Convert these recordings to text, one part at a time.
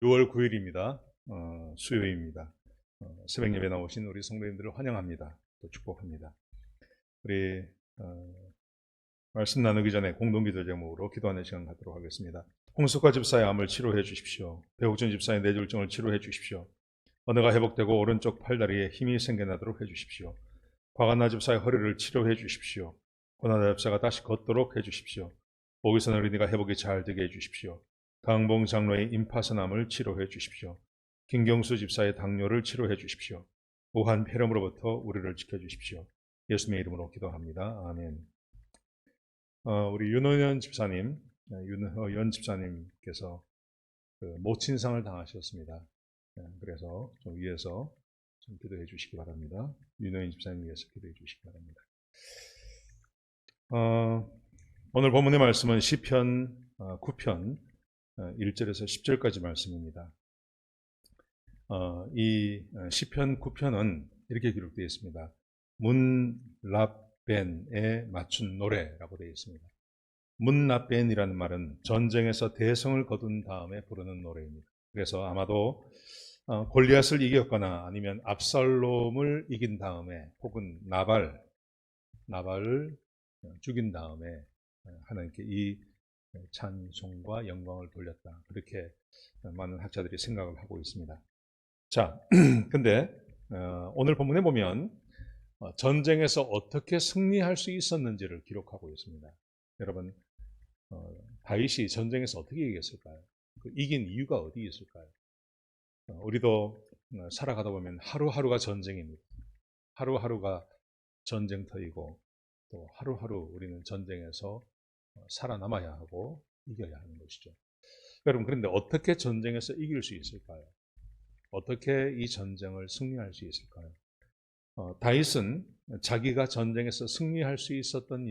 6월 9일입니다. 수요일입니다. 새벽 예배 나오신 우리 성도님들을 환영합니다. 또 축복합니다. 우리 말씀 나누기 전에 공동기도 제목으로 기도하는 시간 갖도록 하겠습니다. 홍석화 집사의 암을 치료해 주십시오. 배옥준 집사의 뇌졸중을 치료해 주십시오. 언어가 회복되고 오른쪽 팔다리에 힘이 생겨나도록 해 주십시오. 과간나 집사의 허리를 치료해 주십시오. 고나다 집사가 다시 걷도록 해 주십시오. 오기선 어린이가 회복이 잘 되게 해 주십시오. 강봉 장로의 임파선암을 치료해 주십시오. 김경수 집사의 당뇨를 치료해 주십시오. 우한 폐렴으로부터 우리를 지켜주십시오. 예수님의 이름으로 기도합니다. 아멘. 우리 윤호연 집사님, 윤호연 집사님께서 모친상을 당하셨습니다. 그래서 좀 위에서 좀 기도해 주시기 바랍니다. 윤호연 집사님 위해서 기도해 주시기 바랍니다. 오늘 본문의 말씀은 시편 9편 1절에서 10절까지 말씀입니다. 이 시편 9편은 이렇게 기록되어 있습니다. 문랍벤에 맞춘 노래라고 되어 있습니다. 문랍벤이라는 말은 전쟁에서 대성을 거둔 다음에 부르는 노래입니다. 그래서 아마도 골리앗을 이겼거나 아니면 압살롬을 이긴 다음에 혹은 나발을 죽인 다음에 하나님께 이 찬송과 영광을 돌렸다. 그렇게 많은 학자들이 생각을 하고 있습니다. 자, 근데 오늘 본문에 보면 전쟁에서 어떻게 승리할 수 있었는지를 기록하고 있습니다. 여러분, 다윗이 전쟁에서 어떻게 이겼을까요? 그 이긴 이유가 어디 있을까요? 우리도 살아가다 보면 하루하루가 전쟁입니다. 하루하루가 전쟁터이고 또 하루하루 우리는 전쟁에서 살아남아야 하고 이겨야 하는 것이죠. 여러분, 그런데 어떻게 전쟁에서 이길 수 있을까요? 어떻게 이 전쟁을 승리할 수 있을까요? 다윗은 자기가 전쟁에서 승리할 수 있었던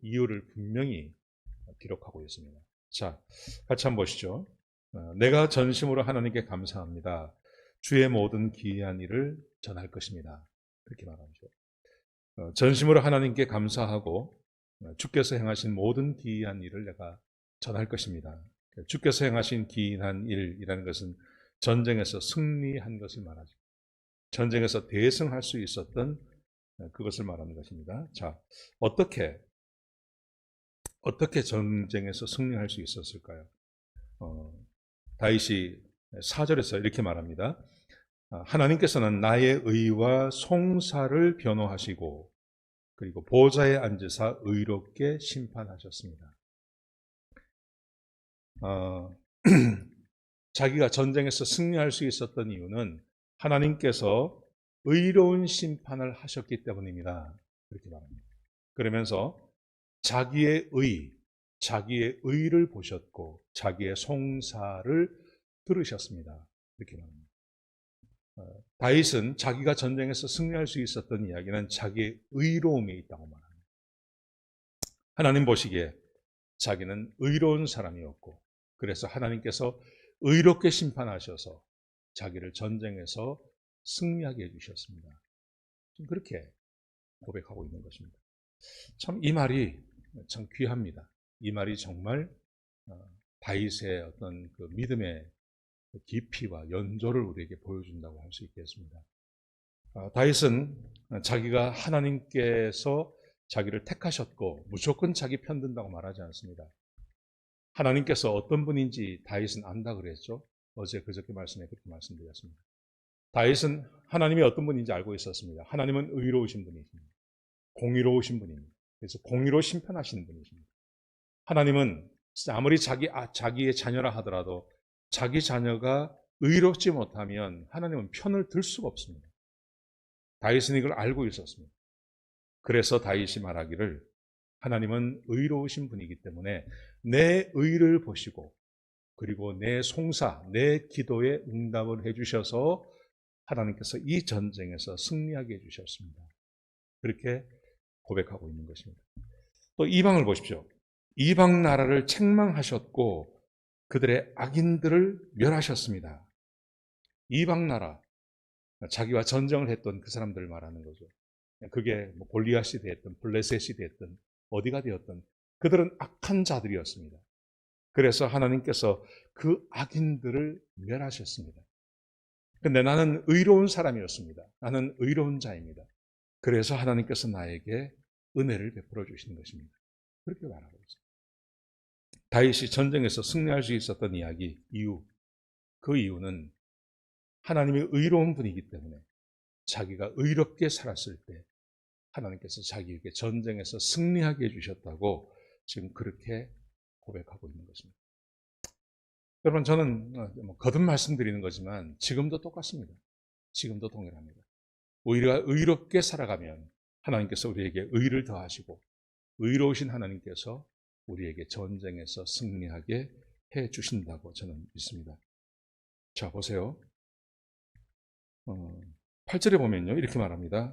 이유를 분명히 기록하고 있습니다. 자, 같이 한번 보시죠. 내가 전심으로 하나님께 감사합니다. 주의 모든 기이한 일을 전할 것입니다. 그렇게 말하죠. 전심으로 하나님께 감사하고 주께서 행하신 모든 기이한 일을 내가 전할 것입니다. 주께서 행하신 기이한 일이라는 것은 전쟁에서 승리한 것을 말하죠. 전쟁에서 대승할 수 있었던 그것을 말하는 것입니다. 자, 어떻게 전쟁에서 승리할 수 있었을까요? 다윗이 4절에서 이렇게 말합니다. 하나님께서는 나의 의와 송사를 변호하시고 그리고 보좌에 앉으사 의롭게 심판하셨습니다. 자기가 전쟁에서 승리할 수 있었던 이유는 하나님께서 의로운 심판을 하셨기 때문입니다. 그렇게 말합니다. 그러면서 자기의 의를 보셨고 자기의 송사를 들으셨습니다. 이렇게 말합니다. 다윗은 자기가 전쟁에서 승리할 수 있었던 이야기는 자기의 의로움에 있다고 말합니다. 하나님 보시기에 자기는 의로운 사람이었고 그래서 하나님께서 의롭게 심판하셔서 자기를 전쟁에서 승리하게 해주셨습니다. 지금 그렇게 고백하고 있는 것입니다. 참 이 말이 참 귀합니다. 이 말이 정말 다윗의 어떤 그 믿음의 깊이와 연조를 우리에게 보여준다고 할 수 있겠습니다. 다윗은 자기가 하나님께서 자기를 택하셨고 무조건 자기 편든다고 말하지 않습니다. 하나님께서 어떤 분인지 다윗은 안다 그랬죠. 어제 그저께 말씀에 그렇게 말씀드렸습니다. 다윗은 하나님이 어떤 분인지 알고 있었습니다. 하나님은 의로우신 분이십니다. 공의로우신 분입니다. 그래서 공의로 심판하시는 분이십니다. 하나님은 아무리 자기의 자녀라 하더라도 자기 자녀가 의롭지 못하면 하나님은 편을 들 수가 없습니다. 다윗은 이걸 알고 있었습니다. 그래서 다윗이 말하기를 하나님은 의로우신 분이기 때문에 내 의를 보시고 그리고 내 송사, 내 기도에 응답을 해주셔서 하나님께서 이 전쟁에서 승리하게 해주셨습니다. 그렇게 고백하고 있는 것입니다. 또 이방을 보십시오. 이방 나라를 책망하셨고 그들의 악인들을 멸하셨습니다. 이방 나라, 자기와 전쟁을 했던 그 사람들을 말하는 거죠. 그게 뭐 골리앗이 되었든 블레셋이 되었든 어디가 되었든 그들은 악한 자들이었습니다. 그래서 하나님께서 그 악인들을 멸하셨습니다. 근데 나는 의로운 사람이었습니다. 나는 의로운 자입니다. 그래서 하나님께서 나에게 은혜를 베풀어 주시는 것입니다. 그렇게 말하고 있어요. 다윗이 전쟁에서 승리할 수 있었던 그 이유는 하나님이 의로운 분이기 때문에 자기가 의롭게 살았을 때 하나님께서 자기에게 전쟁에서 승리하게 해주셨다고 지금 그렇게 고백하고 있는 것입니다. 여러분, 저는 거듭 말씀드리는 거지만 지금도 똑같습니다. 지금도 동일합니다. 우리가 의롭게 살아가면 하나님께서 우리에게 의를 더하시고 의로우신 하나님께서 우리에게 전쟁에서 승리하게 해 주신다고 저는 믿습니다. 자, 보세요. 8절에 보면요, 이렇게 말합니다.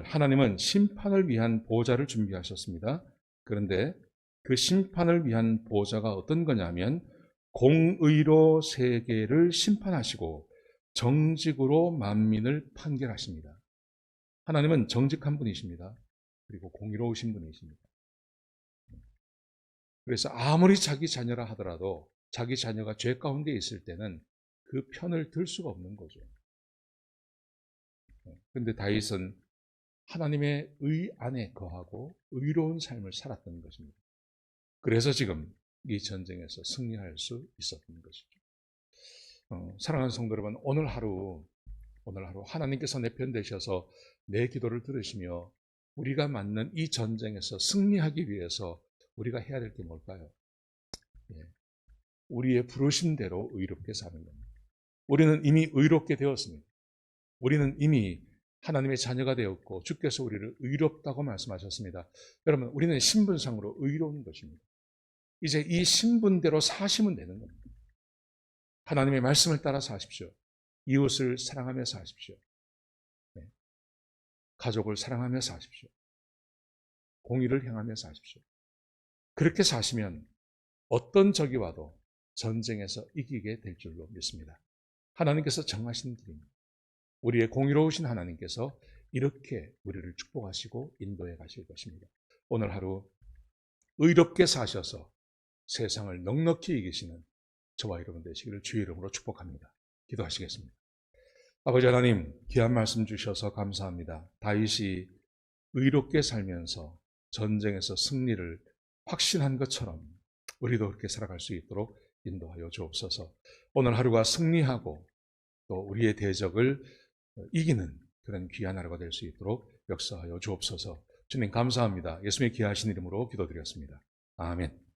하나님은 심판을 위한 보좌를 준비하셨습니다. 그런데 그 심판을 위한 보좌가 어떤 거냐면 공의로 세계를 심판하시고 정직으로 만민을 판결하십니다. 하나님은 정직한 분이십니다. 그리고 공의로우신 분이십니다. 그래서 아무리 자기 자녀라 하더라도 자기 자녀가 죄 가운데 있을 때는 그 편을 들 수가 없는 거죠. 그런데 다윗은 하나님의 의 안에 거하고 의로운 삶을 살았던 것입니다. 그래서 지금 이 전쟁에서 승리할 수 있었던 것이죠. 사랑하는 성도 여러분, 오늘 하루 하나님께서 내 편 되셔서 내 기도를 들으시며 우리가 맞는 이 전쟁에서 승리하기 위해서 우리가 해야 될 게 뭘까요? 우리의 부르신 대로 의롭게 사는 겁니다. 우리는 이미 의롭게 되었습니다. 우리는 이미 하나님의 자녀가 되었고 주께서 우리를 의롭다고 말씀하셨습니다. 여러분, 우리는 신분상으로 의로운 것입니다. 이제 이 신분대로 사시면 되는 겁니다. 하나님의 말씀을 따라 사십시오. 이웃을 사랑하며 사십시오. 가족을 사랑하며 사십시오. 공의를 행하며 사십시오. 그렇게 사시면 어떤 적이 와도 전쟁에서 이기게 될 줄로 믿습니다. 하나님께서 정하신 길입니다. 우리의 공의로우신 하나님께서 이렇게 우리를 축복하시고 인도해 가실 것입니다. 오늘 하루 의롭게 사셔서 세상을 넉넉히 이기시는 저와 여러분 되시기를 주의 이름으로 축복합니다. 기도하시겠습니다. 아버지 하나님, 귀한 말씀 주셔서 감사합니다. 다윗이 의롭게 살면서 전쟁에서 승리를 확신한 것처럼 우리도 그렇게 살아갈 수 있도록 인도하여 주옵소서. 오늘 하루가 승리하고 또 우리의 대적을 이기는 그런 귀한 하루가 될 수 있도록 역사하여 주옵소서. 주님 감사합니다. 예수님의 귀하신 이름으로 기도드렸습니다. 아멘.